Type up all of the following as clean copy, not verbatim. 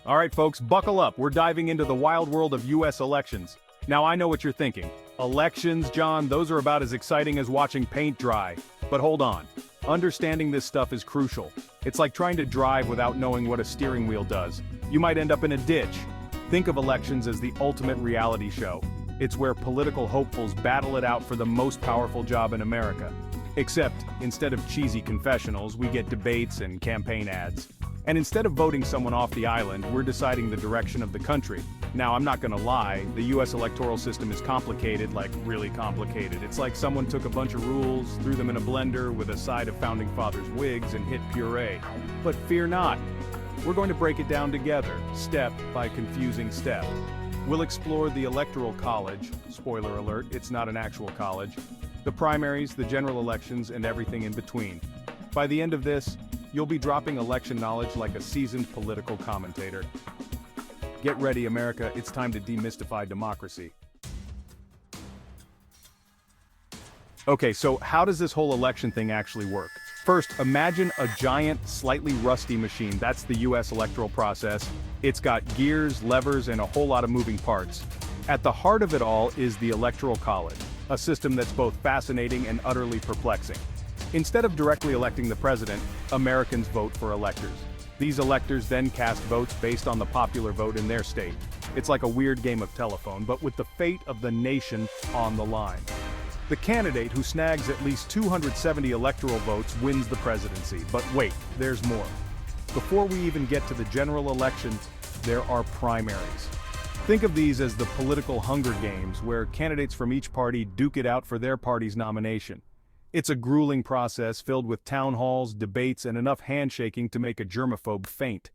All right, folks, buckle up. We're diving into the wild world of US elections. Now, I know what you're thinking. Elections, John, those are about as exciting as watching paint dry. But hold on. Understanding this stuff is crucial. It's like trying to drive without knowing what a steering wheel does. You might end up in a ditch. Think of elections as the ultimate reality show. It's where political hopefuls battle it out for the most powerful job in America. Except, instead of cheesy confessionals, we get debates and campaign ads. And instead of voting someone off the island, we're deciding the direction of the country. Now, I'm not gonna lie, the US electoral system is complicated, like really complicated. It's like someone took a bunch of rules, threw them in a blender with a side of Founding Fathers' wigs and hit puree. But fear not. We're going to break it down together, step by confusing step. We'll explore the Electoral College, spoiler alert, it's not an actual college, the primaries, the general elections, and everything in between. By the end of this, you'll be dropping election knowledge like a seasoned political commentator. Get ready, America, it's time to demystify democracy. Okay, so how does this whole election thing actually work? First, imagine a giant, slightly rusty machine. That's the US electoral process. It's got gears, levers, and a whole lot of moving parts. At the heart of it all is the Electoral College, a system that's both fascinating and utterly perplexing. Instead of directly electing the president, Americans vote for electors. These electors then cast votes based on the popular vote in their state. It's like a weird game of telephone, but with the fate of the nation on the line. The candidate who snags at least 270 electoral votes wins the presidency. But wait, there's more. Before we even get to the general election, there are primaries. Think of these as the political Hunger Games, where candidates from each party duke it out for their party's nomination. It's a grueling process filled with town halls, debates, and enough handshaking to make a germaphobe faint.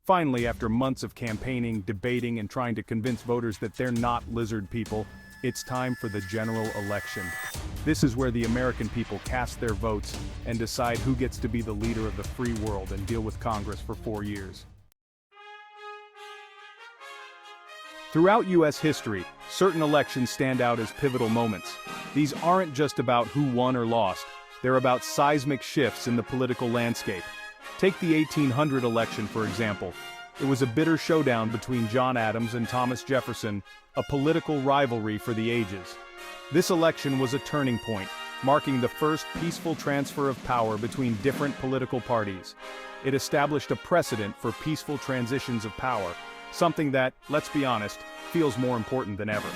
Finally, after months of campaigning, debating, and trying to convince voters that they're not lizard people, it's time for the general election. This is where the American people cast their votes and decide who gets to be the leader of the free world and deal with Congress for 4 years. Throughout US history, certain elections stand out as pivotal moments. These aren't just about who won or lost, they're about seismic shifts in the political landscape. Take the 1800 election, for example. It was a bitter showdown between John Adams and Thomas Jefferson, a political rivalry for the ages. This election was a turning point, marking the first peaceful transfer of power between different political parties. It established a precedent for peaceful transitions of power, something that, let's be honest, feels more important than ever.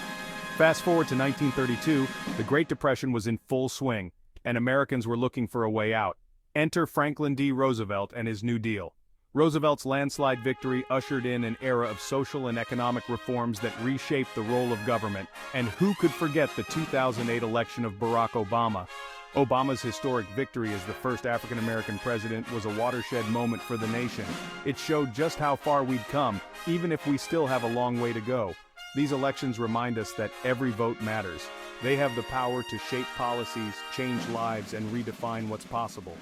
Fast forward to 1932, the Great Depression was in full swing, and Americans were looking for a way out. Enter Franklin D. Roosevelt and his New Deal. Roosevelt's landslide victory ushered in an era of social and economic reforms that reshaped the role of government, and who could forget the 2008 election of Barack Obama? Obama's historic victory as the first African-American president was a watershed moment for the nation. It showed just how far we'd come, even if we still have a long way to go. These elections remind us that every vote matters. They have the power to shape policies, change lives, and redefine what's possible.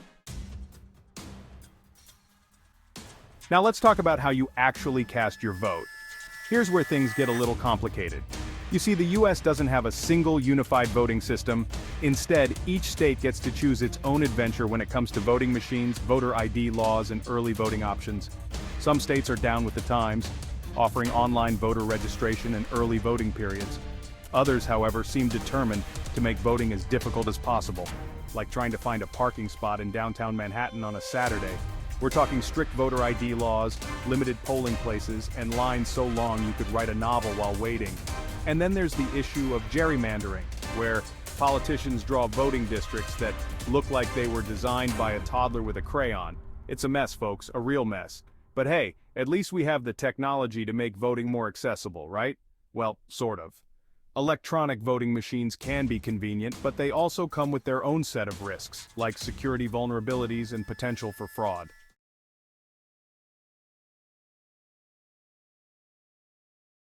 Now let's talk about how you actually cast your vote. Here's where things get a little complicated. You see, the US doesn't have a single unified voting system. Instead, each state gets to choose its own adventure when it comes to voting machines, voter ID laws, and early voting options. Some states are down with the times, offering online voter registration and early voting periods. Others, however, seem determined to make voting as difficult as possible, like trying to find a parking spot in downtown Manhattan on a Saturday. We're talking strict voter ID laws, limited polling places, and lines so long you could write a novel while waiting. And then there's the issue of gerrymandering, where politicians draw voting districts that look like they were designed by a toddler with a crayon. It's a mess, folks, a real mess. But hey, at least we have the technology to make voting more accessible, right? Well, sort of. Electronic voting machines can be convenient, but they also come with their own set of risks, like security vulnerabilities and potential for fraud.